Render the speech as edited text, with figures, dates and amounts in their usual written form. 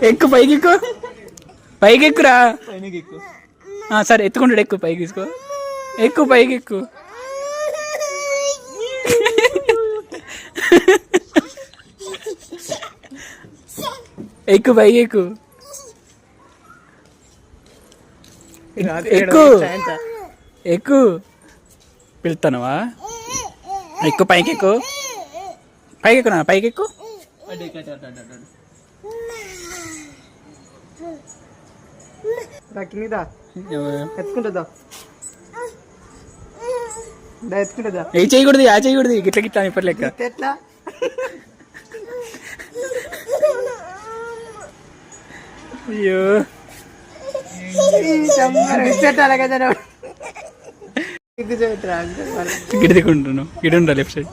ఎక్కు పైకి ఎక్కు, పైకి ఎక్కురా. సరే ఎత్తుకుంటాడు, ఎక్కువ పైకి తీసుకో, ఎక్కువ పైకి ఎక్కువ. ఎక్కువ పైకి ఎక్కువ, ఎక్కువ ఎక్కువ. పిలుస్తానవా? ఎక్కువ పైకి ఎక్కువ, పైకి ఎక్కునా, పైకి ఎక్కువ. ఎత్తుకుంటుందా? ఏ చేయకూడదు, ఆ చేయకూడదు, గిట్ల గిట్లా ఇప్పటి లెక్క. ఎట్లా? అయ్యో పెట్టాలి కదా. గిడి దిక్కుంటున్నావు, గిడి ఉండాలి లెఫ్ట్ సైడ్.